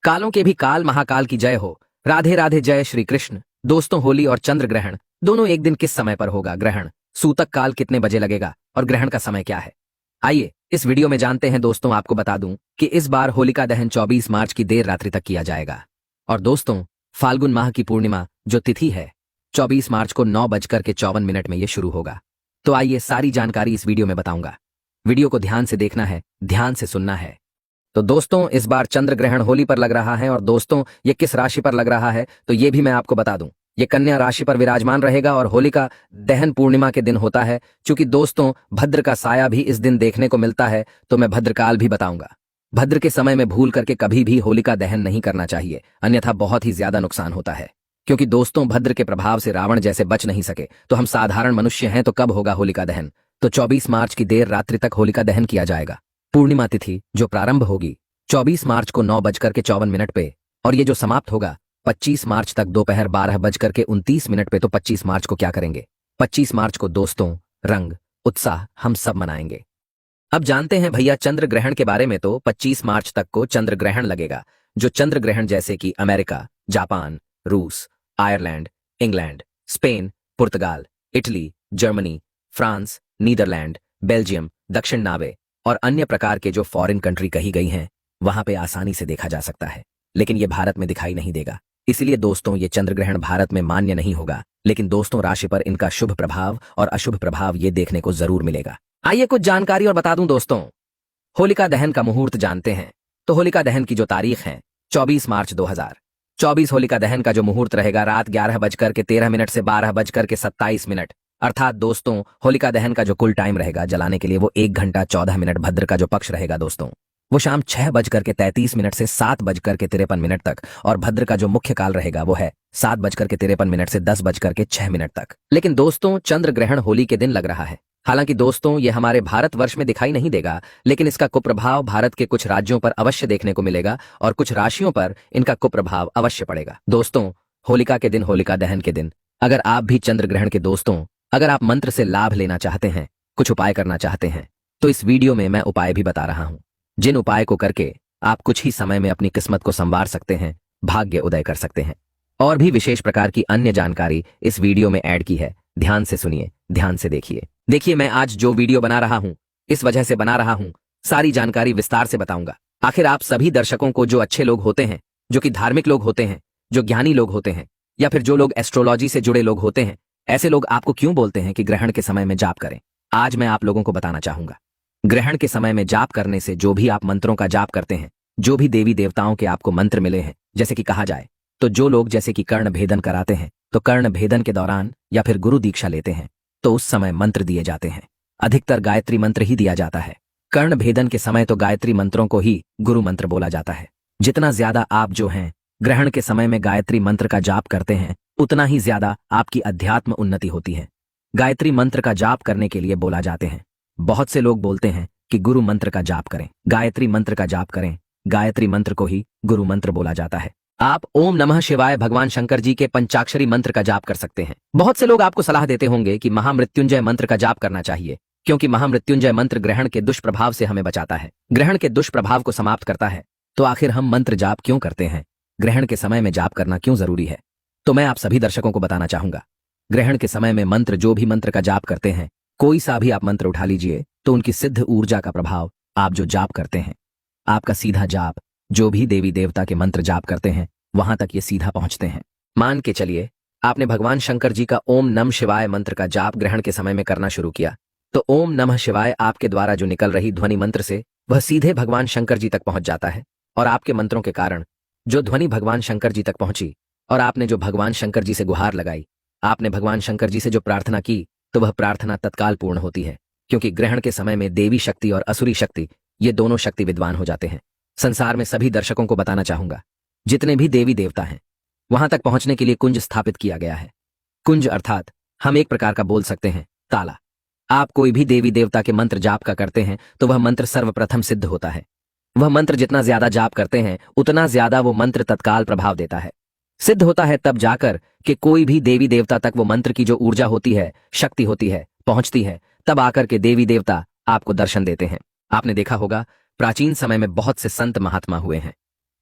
कालों के भी काल महाकाल की जय हो। राधे राधे, जय श्री कृष्ण। दोस्तों, होली और चंद्र ग्रहण दोनों एक दिन किस समय पर होगा? ग्रहण सूतक काल कितने बजे लगेगा और ग्रहण का समय क्या है? आइए इस वीडियो में जानते हैं। दोस्तों, आपको बता दूं कि इस बार होलिका दहन 24 मार्च की देर रात्रि तक किया जाएगा। और दोस्तों, फाल्गुन माह की पूर्णिमा जो तिथि है 24 मार्च को 9:54 में यह शुरू होगा। तो आइए सारी जानकारी इस वीडियो में बताऊंगा। वीडियो को ध्यान से देखना है, ध्यान से सुनना है। तो दोस्तों, इस बार चंद्र ग्रहण होली पर लग रहा है। और दोस्तों, ये किस राशि पर लग रहा है तो ये भी मैं आपको बता दूं। ये कन्या राशि पर विराजमान रहेगा और होलिका दहन पूर्णिमा के दिन होता है। चूंकि दोस्तों, भद्र का साया भी इस दिन देखने को मिलता है, तो मैं भद्रकाल भी बताऊंगा। भद्र के समय में भूल करके कभी भी होलिका दहन नहीं करना चाहिए, अन्यथा बहुत ही ज्यादा नुकसान होता है। क्योंकि दोस्तों, भद्र के प्रभाव से रावण जैसे बच नहीं सके, तो हम साधारण मनुष्य हैं, तो कब होगा होलिका दहन? तो 24 मार्च की देर रात्रि तक होलिका दहन किया जाएगा। पूर्णिमा तिथि जो प्रारंभ होगी 24 मार्च को 9:54 पे, और ये जो समाप्त होगा 25 मार्च तक दोपहर 12:29 पे। तो 25 मार्च को क्या करेंगे? 25 मार्च को दोस्तों, रंग उत्साह हम सब मनाएंगे। अब जानते हैं भैया चंद्र ग्रहण के बारे में। तो 25 मार्च तक को चंद्र ग्रहण लगेगा। जो चंद्र ग्रहण जैसे कि अमेरिका, जापान, रूस, आयरलैंड, इंग्लैंड, स्पेन, पुर्तगाल, Italy, Germany, France, Netherland, Belgium, दक्षिण नार्वे और अन्य प्रकार के जो फॉरेन कंट्री कही गई हैं, वहां पे आसानी से देखा जा सकता है। लेकिन ये भारत में दिखाई नहीं देगा। इसलिए दोस्तों, ये चंद्र ग्रहण भारत में मान्य नहीं होगा। लेकिन दोस्तों, राशि पर इनका शुभ प्रभाव और अशुभ प्रभाव ये देखने को जरूर मिलेगा। आइए कुछ जानकारी और बता दूं दोस्तों। होलिका दहन का मुहूर्त जानते हैं। तो होलिका दहन की जो तारीख है 24 मार्च 2024। होलिका दहन का जो मुहूर्त रहेगा रात 11:13 से 12:27। अर्थात दोस्तों, होलिका दहन का जो कुल टाइम रहेगा जलाने के लिए वो 1 घंटा 14 मिनट भद्र का जो पक्ष रहेगा दोस्तों, वो शाम 6:33 से 7:53 तक। और भद्र का जो मुख्य काल रहेगा वो है 7:53 से 10:06 तक। लेकिन दोस्तों, चंद्र ग्रहण होली के दिन लग रहा है। हालांकि दोस्तों, ये हमारे भारतवर्ष में दिखाई नहीं देगा, लेकिन इसका कुप्रभाव भारत के कुछ राज्यों पर अवश्य देखने को मिलेगा और कुछ राशियों पर इनका कुप्रभाव अवश्य पड़ेगा। दोस्तों, होलिका के दिन, होलिका दहन के दिन अगर आप भी चंद्र ग्रहण के दोस्तों, अगर आप मंत्र से लाभ लेना चाहते हैं, कुछ उपाय करना चाहते हैं, तो इस वीडियो में मैं उपाय भी बता रहा हूं, जिन उपाय को करके आप कुछ ही समय में अपनी किस्मत को संवार सकते हैं, भाग्य उदय कर सकते हैं। और भी विशेष प्रकार की अन्य जानकारी इस वीडियो में ऐड की है। ध्यान से सुनिए, ध्यान से देखिए। देखिए, मैं आज जो वीडियो बना रहा हूं, इस वजह से बना रहा हूं, सारी जानकारी विस्तार से बताऊंगा। आखिर आप सभी दर्शकों को, जो अच्छे लोग होते हैं, जो कि धार्मिक लोग होते हैं, जो ज्ञानी लोग होते हैं, या फिर जो लोग एस्ट्रोलॉजी से जुड़े लोग होते हैं, ऐसे लोग आपको क्यों बोलते हैं कि ग्रहण के समय में जाप करें? आज मैं आप लोगों को बताना चाहूंगा। ग्रहण के समय में जाप करने से जो भी आप मंत्रों का जाप करते हैं, जो भी देवी देवताओं के आपको मंत्र मिले हैं, जैसे कि कहा जाए तो जो लोग जैसे कि कर्ण भेदन कराते हैं, तो कर्ण भेदन के दौरान या फिर गुरु दीक्षा लेते हैं, तो उस समय मंत्र दिए जाते हैं। अधिकतर गायत्री मंत्र ही दिया जाता है। कर्ण भेदन के समय तो गायत्री मंत्रों को ही गुरु मंत्र बोला जाता है। जितना ज्यादा आप जो हैं ग्रहण के समय में गायत्री मंत्र का जाप करते हैं, उतना ही ज्यादा आपकी अध्यात्म उन्नति होती है। गायत्री मंत्र का जाप करने के लिए बोला जाते हैं। बहुत से लोग बोलते हैं कि गुरु मंत्र का जाप करें, गायत्री मंत्र का जाप करें। गायत्री मंत्र को ही गुरु मंत्र बोला जाता है। आप ओम नमः शिवाय भगवान शंकर जी के पंचाक्षरी मंत्र का जाप कर सकते हैं। बहुत से लोग आपको सलाह देते होंगे कि महामृत्युंजय मंत्र का जाप करना चाहिए, क्योंकि महामृत्युंजय मंत्र ग्रहण के दुष्प्रभाव से हमें बचाता है, ग्रहण के दुष्प्रभाव को समाप्त करता है। तो आखिर हम मंत्र जाप क्यों करते हैं? ग्रहण के समय में जाप करना क्यों जरूरी है? तो मैं आप सभी दर्शकों को बताना चाहूंगा। ग्रहण के समय में मंत्र, जो भी मंत्र का जाप करते हैं, कोई सा भी आप मंत्र उठा लीजिए, तो उनकी सिद्ध ऊर्जा का प्रभाव आप जो जाप करते हैं, आपका सीधा जाप, जो भी देवी देवता के मंत्र जाप करते हैं, वहां तक ये सीधा पहुंचते हैं। मान के चलिए आपने भगवान शंकर जी का ओम नमः शिवाय मंत्र का जाप ग्रहण के समय में करना शुरू किया, तो ओम नमः शिवाय आपके द्वारा जो निकल रही ध्वनि मंत्र से वह सीधे भगवान शंकर जी तक पहुंच जाता है। और आपके मंत्रों के कारण जो ध्वनि भगवान शंकर जी तक पहुंची और आपने जो भगवान शंकर जी से गुहार लगाई, आपने भगवान शंकर जी से जो प्रार्थना की, तो वह प्रार्थना तत्काल पूर्ण होती है। क्योंकि ग्रहण के समय में देवी शक्ति और असुरी शक्ति, ये दोनों शक्ति विद्वान हो जाते हैं। संसार में सभी दर्शकों को बताना चाहूंगा, जितने भी देवी देवता हैं, वहां तक पहुंचने के लिए कुंज स्थापित किया गया है। कुंज अर्थात हम एक प्रकार का बोल सकते हैं ताला। आप कोई भी देवी देवता के मंत्र जाप का करते हैं, तो वह मंत्र सर्वप्रथम सिद्ध होता है। वह मंत्र जितना ज्यादा जाप करते हैं, उतना ज्यादा वो मंत्र तत्काल प्रभाव देता है, सिद्ध होता है। तब जाकर कि कोई भी देवी देवता तक वो मंत्र की जो ऊर्जा होती है, शक्ति होती है, पहुंचती है। तब आकर के देवी देवता आपको दर्शन देते हैं। आपने देखा होगा, प्राचीन समय में बहुत से संत महात्मा हुए हैं।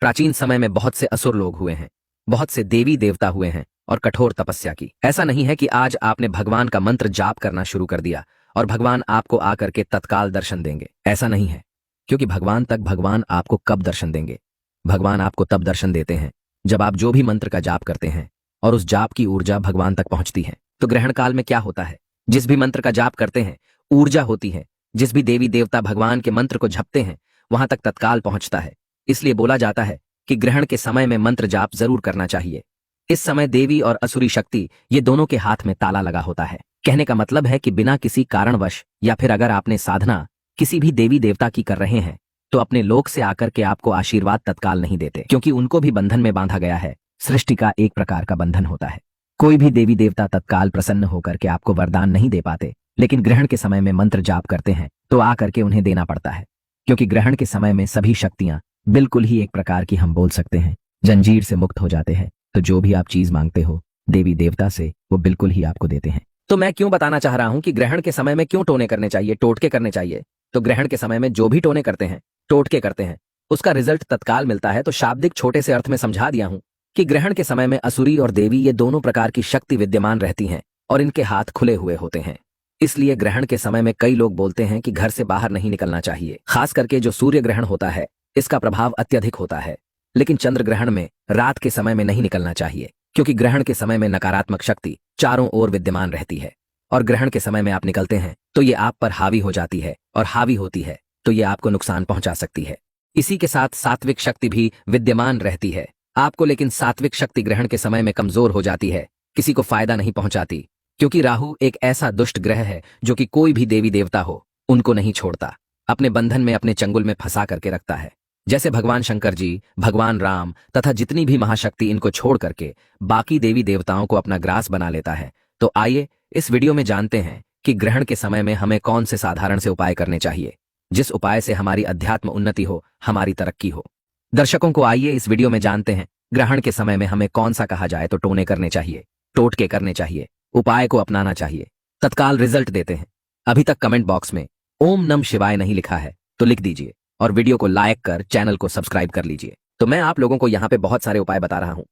प्राचीन समय में बहुत से असुर लोग हुए हैं, बहुत से देवी देवता हुए हैं और कठोर तपस्या की। ऐसा नहीं है कि आज आपने भगवान का मंत्र जाप करना शुरू कर दिया और भगवान आपको आकर के तत्काल दर्शन देंगे। ऐसा नहीं है, क्योंकि भगवान आपको कब दर्शन देंगे? भगवान आपको तब दर्शन देते हैं जब आप जो भी मंत्र का जाप करते हैं और उस जाप की ऊर्जा भगवान तक पहुंचती है। तो ग्रहण काल में क्या होता है? जिस भी मंत्र का जाप करते हैं ऊर्जा होती है, जिस भी देवी देवता भगवान के मंत्र को जपते हैं वहां तक तत्काल पहुंचता है। इसलिए बोला जाता है कि ग्रहण के समय में मंत्र जाप जरूर करना चाहिए। इस समय देवी और असुरी शक्ति ये दोनों के हाथ में ताला लगा होता है। कहने का मतलब है कि बिना किसी कारणवश या फिर अगर आपने साधना किसी भी देवी देवता की कर रहे हैं तो अपने लोक से आकर के आपको आशीर्वाद तत्काल नहीं देते, क्योंकि उनको भी बंधन में बांधा गया है। सृष्टि का एक प्रकार का बंधन होता है। कोई भी देवी देवता तत्काल प्रसन्न होकर के आपको वरदान नहीं दे पाते, लेकिन ग्रहण के समय में मंत्र जाप करते हैं तो आकर के उन्हें देना पड़ता है, क्योंकि ग्रहण के समय में सभी शक्तियां बिल्कुल ही एक प्रकार की, हम बोल सकते हैं, जंजीर से मुक्त हो जाते हैं। तो जो भी आप चीज मांगते हो देवी देवता से वो बिल्कुल ही आपको देते हैं। तो मैं क्यों बताना चाह रहा हूं कि ग्रहण के समय में क्यों टोने करने चाहिए, टोटके करने चाहिए। तो ग्रहण के समय में जो भी टोने करते हैं, टोटके करते हैं, उसका रिजल्ट तत्काल मिलता है। तो शाब्दिक छोटे से अर्थ में समझा दिया हूं कि ग्रहण के समय में असुरी और देवी ये दोनों प्रकार की शक्ति विद्यमान रहती हैं और इनके हाथ खुले हुए होते हैं। इसलिए ग्रहण के समय में कई लोग बोलते हैं कि घर से बाहर नहीं निकलना चाहिए। खास करके जो सूर्य ग्रहण होता है इसका प्रभाव अत्यधिक होता है, लेकिन चंद्र ग्रहण में रात के समय में नहीं निकलना चाहिए, क्योंकि ग्रहण के समय में नकारात्मक शक्ति चारों ओर विद्यमान रहती है और ग्रहण के समय में आप निकलते हैं तो ये आप पर हावी हो जाती है और हावी होती है तो ये आपको नुकसान पहुंचा सकती है। इसी के साथ सात्विक शक्ति भी विद्यमान रहती है आपको, लेकिन सात्विक शक्ति ग्रहण के समय में कमजोर हो जाती है, किसी को फायदा नहीं पहुंचाती, क्योंकि राहु एक ऐसा दुष्ट ग्रह है जो कि कोई भी देवी देवता हो उनको नहीं छोड़ता, अपने बंधन में, अपने चंगुल में फंसा करके रखता है। जैसे भगवान शंकर जी, भगवान राम तथा जितनी भी महाशक्ति इनको छोड़ करके बाकी देवी देवताओं को अपना ग्रास बना लेता है। तो आइए इस वीडियो में जानते हैं कि ग्रहण के समय में हमें कौन से साधारण से उपाय करने चाहिए, जिस उपाय से हमारी अध्यात्म उन्नति हो, हमारी तरक्की हो। दर्शकों को आइए इस वीडियो में जानते हैं ग्रहण के समय में हमें कौन सा, कहा जाए तो टोने करने चाहिए, टोटके करने चाहिए, उपाय को अपनाना चाहिए, तत्काल रिजल्ट देते हैं। अभी तक कमेंट बॉक्स में ओम नम शिवाय नहीं लिखा है तो लिख दीजिए और वीडियो को लाइक कर चैनल को सब्सक्राइब कर लीजिए। तो मैं आप लोगों को यहाँ पे बहुत सारे उपाय बता रहा हूँ।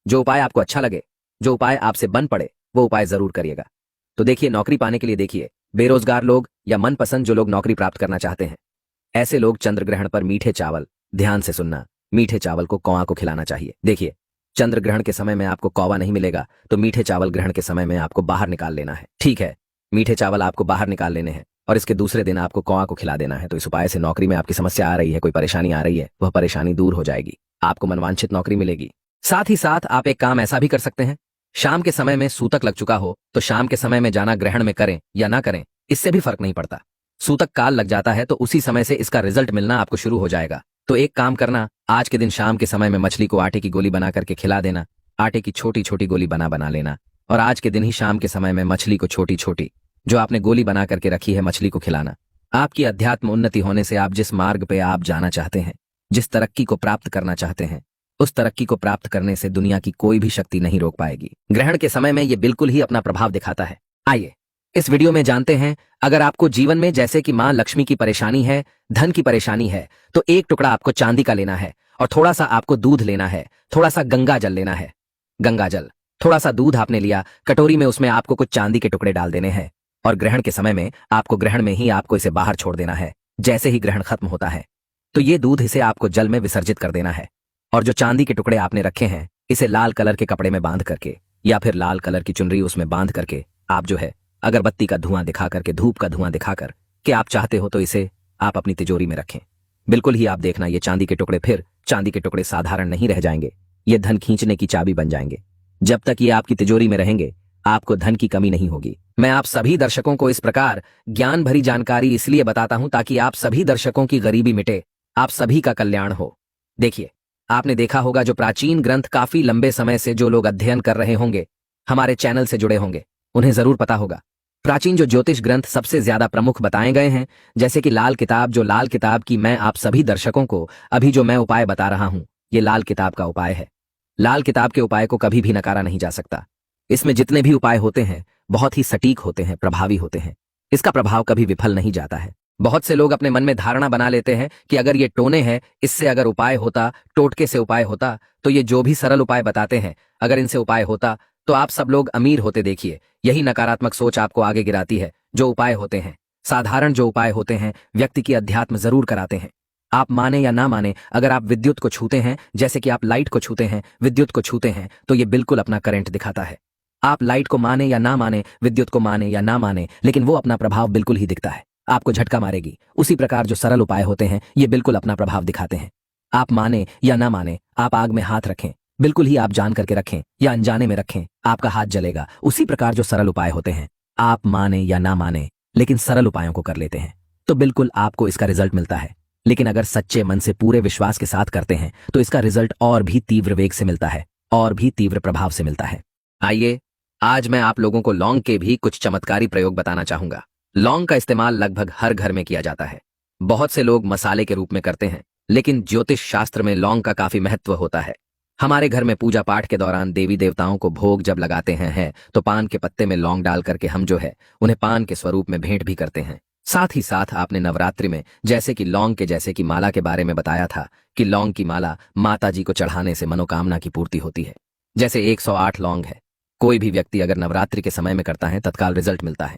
जो उपाय आपको अच्छा लगे, जो उपाय आपसे बन पड़े, वो उपाय जरूर करिएगा। तो देखिए, नौकरी पाने के लिए देखिए, बेरोजगार लोग या मनपसंद जो लोग नौकरी प्राप्त करना चाहते हैं, ऐसे लोग चंद्र ग्रहण पर मीठे चावल, ध्यान से सुनना, मीठे चावल को कौवा को खिलाना चाहिए। देखिए, चंद्र ग्रहण के समय में आपको कौवा नहीं मिलेगा तो मीठे चावल ग्रहण के समय में आपको बाहर निकाल लेना है। ठीक है, मीठे चावल आपको बाहर निकाल लेने हैं और इसके दूसरे दिन आपको कौवा को खिला देना है। तो इस उपाय से नौकरी में आपकी समस्या आ रही है, कोई परेशानी आ रही है, वह परेशानी दूर हो जाएगी, आपको मनवांछित नौकरी मिलेगी। साथ ही साथ आप एक काम ऐसा भी कर सकते हैं, शाम के समय में सूतक लग चुका हो तो शाम के समय में जाना ग्रहण में करें या ना करें, इससे भी फर्क नहीं पड़ता। सूतक काल लग जाता है तो उसी समय से इसका रिजल्ट मिलना आपको शुरू हो जाएगा। तो एक काम करना, आज के दिन शाम के समय में मछली को आटे की गोली बना करके खिला देना, आटे की छोटी छोटी गोली बना लेना और आज के दिन ही शाम के समय में मछली को छोटी छोटी जो आपने गोली बना करके रखी है मछली को खिलाना। आपकी अध्यात्म उन्नति होने से आप जिस मार्ग पे आप जाना चाहते हैं, जिस तरक्की को प्राप्त करना चाहते हैं, उस तरक्की को प्राप्त करने से दुनिया की कोई भी शक्ति नहीं रोक पाएगी। ग्रहण के समय में ये बिल्कुल ही अपना प्रभाव दिखाता है। आइए इस वीडियो में जानते हैं, अगर आपको जीवन में जैसे कि मां लक्ष्मी की परेशानी है, धन की परेशानी है, तो एक टुकड़ा आपको चांदी का लेना है और थोड़ा सा आपको दूध लेना है, थोड़ा सा गंगा जल लेना है। गंगा जल, थोड़ा सा दूध आपने लिया, कटोरी में उसमें आपको कुछ चांदी के टुकड़े डाल देने हैं और ग्रहण के समय में आपको ग्रहण में ही आपको इसे बाहर छोड़ देना है। जैसे ही ग्रहण खत्म होता है तो ये दूध इसे आपको जल में विसर्जित कर देना है और जो चांदी के टुकड़े आपने रखे हैं इसे लाल कलर के कपड़े में बांध करके या फिर लाल कलर की चुनरी उसमें बांध करके आप जो है अगरबत्ती का धुआं दिखा करके, धूप का धुआं दिखाकर कि आप चाहते हो तो इसे आप अपनी तिजोरी में रखें। बिल्कुल ही आप देखना, ये चांदी के टुकड़े, फिर चांदी के टुकड़े साधारण नहीं रह जाएंगे, ये धन खींचने की चाबी बन जाएंगे। जब तक ये आपकी तिजोरी में रहेंगे आपको धन की कमी नहीं होगी। मैं आप सभी दर्शकों को इस प्रकार ज्ञान भरी जानकारी इसलिए बताता हूं ताकि आप सभी दर्शकों की गरीबी मिटे, आप सभी का कल्याण हो। देखिए, आपने देखा होगा जो प्राचीन ग्रंथ काफी लंबे समय से जो लोग अध्ययन कर रहे होंगे, हमारे चैनल से जुड़े होंगे, उन्हें जरूर पता होगा प्राचीन जो ज्योतिष ग्रंथ सबसे ज्यादा प्रमुख बताए गए हैं, जैसे कि लाल किताब, जो लाल किताब की मैं आप सभी दर्शकों को अभी जो मैं उपाय बता रहा हूं, ये लाल किताब का उपाय है। लाल किताब के उपाय को कभी भी नकारा नहीं जा सकता। इसमें जितने भी उपाय होते हैं बहुत ही सटीक होते हैं, प्रभावी होते हैं, इसका प्रभाव कभी विफल नहीं जाता है। बहुत से लोग अपने मन में धारणा बना लेते हैं कि अगर ये टोने हैं, इससे अगर उपाय होता, टोटके से उपाय होता, तो ये जो भी सरल उपाय बताते हैं, अगर इनसे उपाय होता तो आप सब लोग अमीर होते। देखिए, यही नकारात्मक सोच आपको आगे गिराती है। जो उपाय होते हैं, साधारण जो उपाय होते हैं, व्यक्ति की अध्यात्म जरूर कराते हैं। आप माने या ना माने, अगर आप विद्युत को छूते हैं, जैसे कि आप लाइट को छूते हैं, विद्युत को छूते हैं, तो ये बिल्कुल अपना करंट दिखाता है। आप लाइट को माने या ना माने, विद्युत को माने या ना माने, लेकिन वो अपना प्रभाव बिल्कुल ही दिखता है, आपको झटका मारेगी। उसी प्रकार जो सरल उपाय होते हैं, ये बिल्कुल अपना प्रभाव दिखाते हैं। आप माने या ना माने, आप आग में हाथ रखें, बिल्कुल ही आप जान करके रखें या अनजाने में रखें, आपका हाथ जलेगा। उसी प्रकार जो सरल उपाय होते हैं, आप माने या ना माने, लेकिन सरल उपायों को कर लेते हैं, तो बिल्कुल आपको इसका रिजल्ट मिलता है। लेकिन अगर सच्चे मन से पूरे विश्वास के साथ करते हैं, तो इसका रिजल्ट और भी तीव्र वेग से मिलता है, और भी तीव्र प्रभाव से मिलता है। आइए, आज मैं आप लोगों को लौंग के भी कुछ चमत्कारी प्रयोग बताना चाहूंगा। लौंग का इस्तेमाल लगभग हर घर में किया जाता है। बहुत से लोग मसाले के रूप में करते हैं, लेकिन ज्योतिष शास्त्र में लौंग का काफी महत्व होता है। हमारे घर में पूजा पाठ के दौरान देवी देवताओं को भोग जब लगाते हैं तो पान के पत्ते में लौंग डाल करके हम जो है उन्हें पान के स्वरूप में भेंट भी करते हैं। साथ ही साथ आपने नवरात्रि में जैसे कि लौंग के जैसे कि माला के बारे में बताया था कि लौंग की माला माता जी को चढ़ाने से मनोकामना की पूर्ति होती है। जैसे 108 लौंग है, कोई भी व्यक्ति अगर नवरात्रि के समय में करता है, तत्काल रिजल्ट मिलता है।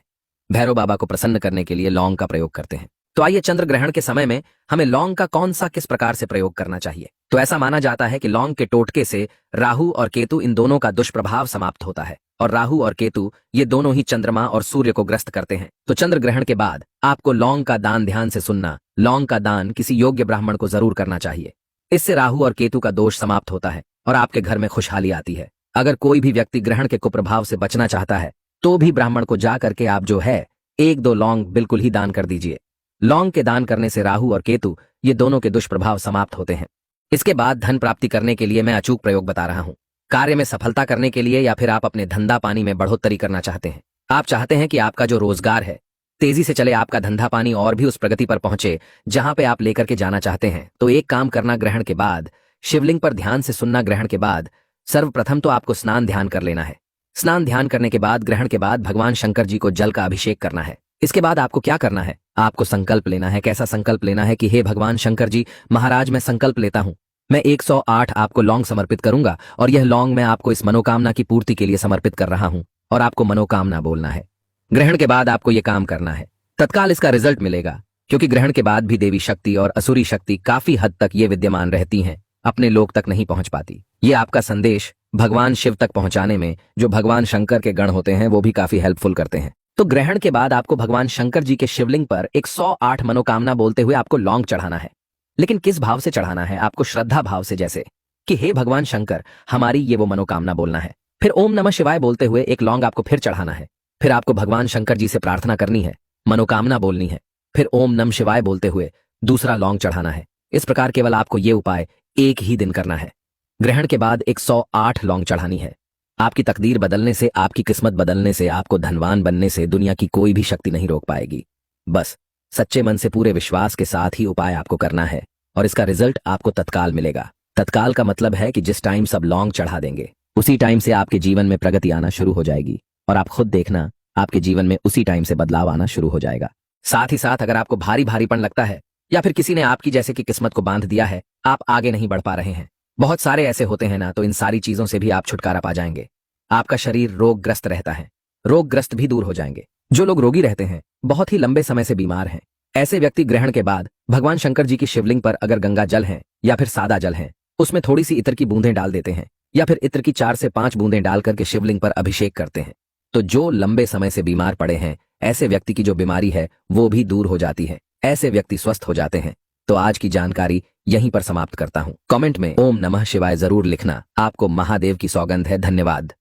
भैरव बाबा को प्रसन्न करने के लिए लौंग का प्रयोग करते हैं। तो आइए, चंद्र ग्रहण के समय में हमें लौंग का कौन सा किस प्रकार से प्रयोग करना चाहिए। तो ऐसा माना जाता है कि लौंग के टोटके से राहु और केतु, इन दोनों का दुष्प्रभाव समाप्त होता है, और राहु और केतु ये दोनों ही चंद्रमा और सूर्य को ग्रस्त करते हैं। तो चंद्र ग्रहण के बाद आपको लौंग का दान, ध्यान से सुनना, लौंग का दान किसी योग्य ब्राह्मण को जरूर करना चाहिए। इससे राहु और केतु का दोष समाप्त होता है और आपके घर में खुशहाली आती है। अगर कोई भी व्यक्ति ग्रहण के कुप्रभाव से बचना चाहता है, तो भी ब्राह्मण को जा करके आप जो है 1-2 लौंग बिल्कुल ही दान कर दीजिए। लौंग के दान करने से राहु और केतु ये दोनों के दुष्प्रभाव समाप्त होते हैं। इसके बाद धन प्राप्ति करने के लिए मैं अचूक प्रयोग बता रहा हूं। कार्य में सफलता करने के लिए, या फिर आप अपने धंधा पानी में बढ़ोतरी करना चाहते हैं, आप चाहते हैं कि आपका जो रोजगार है तेजी से चले, आपका धंधा पानी और भी उस प्रगति पर पहुंचे जहां पे आप लेकर के जाना चाहते हैं, तो एक काम करना, ग्रहण के बाद शिवलिंग पर ध्यान से सुनना। ग्रहण के बाद सर्वप्रथम तो आपको स्नान ध्यान कर लेना है। स्नान ध्यान करने के बाद, ग्रहण के बाद भगवान शंकर जी को जल का अभिषेक करना है। इसके बाद आपको क्या करना है, आपको संकल्प लेना है। कैसा संकल्प लेना है कि हे भगवान शंकर जी महाराज, मैं संकल्प लेता हूं, मैं 108 आपको लौंग समर्पित करूंगा, और यह लौंग मैं आपको इस मनोकामना की पूर्ति के लिए समर्पित कर रहा हूं। और आपको मनोकामना बोलना है। ग्रहण के बाद आपको यह काम करना है, तत्काल इसका रिजल्ट मिलेगा। क्योंकि ग्रहण के बाद भी देवी शक्ति और असुरी शक्ति काफी हद तक ये विद्यमान रहती हैं, अपने लोक तक नहीं पहुंच पाती। ये आपका संदेश भगवान शिव तक पहुंचाने में जो भगवान शंकर के गण होते हैं, वो भी काफी हेल्पफुल करते हैं। तो ग्रहण के बाद आपको भगवान शंकर जी के शिवलिंग पर 108 मनोकामना बोलते हुए आपको लौंग चढ़ाना है। लेकिन किस भाव से चढ़ाना है, आपको श्रद्धा भाव से, जैसे कि हे भगवान शंकर हमारी ये वो मनोकामना बोलना है। फिर ओम नमः शिवाय बोलते हुए एक लौंग आपको फिर चढ़ाना है। फिर आपको भगवान शंकर जी से प्रार्थना करनी है, मनोकामना बोलनी है। फिर ओम नमः शिवाय बोलते हुए दूसरा लौंग चढ़ाना है। इस प्रकार केवल आपको ये उपाय एक ही दिन करना है। ग्रहण के बाद 108 लौंग चढ़ानी है। आपकी तकदीर बदलने से, आपकी किस्मत बदलने से, आपको धनवान बनने से दुनिया की कोई भी शक्ति नहीं रोक पाएगी। बस सच्चे मन से पूरे विश्वास के साथ ही उपाय आपको करना है, और इसका रिजल्ट आपको तत्काल मिलेगा। तत्काल का मतलब है कि जिस टाइम सब लौंग चढ़ा देंगे, उसी टाइम से आपके जीवन में प्रगति आना शुरू हो जाएगी, और आप खुद देखना आपके जीवन में उसी टाइम से बदलाव आना शुरू हो जाएगा। साथ ही साथ अगर आपको भारी भारीपन लगता है, या फिर किसी ने आपकी जैसे कि किस्मत को बांध दिया है, आप आगे नहीं बढ़ पा रहे हैं, बहुत सारे ऐसे होते हैं ना, तो इन सारी चीजों से भी आप छुटकारा पा जाएंगे। आपका शरीर रोगग्रस्त रहता है, रोगग्रस्त भी दूर हो जाएंगे। जो लोग रोगी रहते हैं, बहुत ही लंबे समय से बीमार हैं, ऐसे व्यक्ति ग्रहण के बाद भगवान शंकर जी की शिवलिंग पर अगर गंगा जल है या फिर सादा जल है, उसमें थोड़ी सी इत्र की बूंदें डाल देते हैं, या फिर इत्र की 4 से 5 बूंदें डाल करके शिवलिंग पर अभिषेक करते हैं, तो जो लंबे समय से बीमार पड़े हैं, ऐसे व्यक्ति की जो बीमारी है वो भी दूर हो जाती है, ऐसे व्यक्ति स्वस्थ हो जाते हैं। तो आज की जानकारी यहीं पर समाप्त करता हूं। कमेंट में ओम नमः शिवाय जरूर लिखना। आपको महादेव की सौगंध है। धन्यवाद।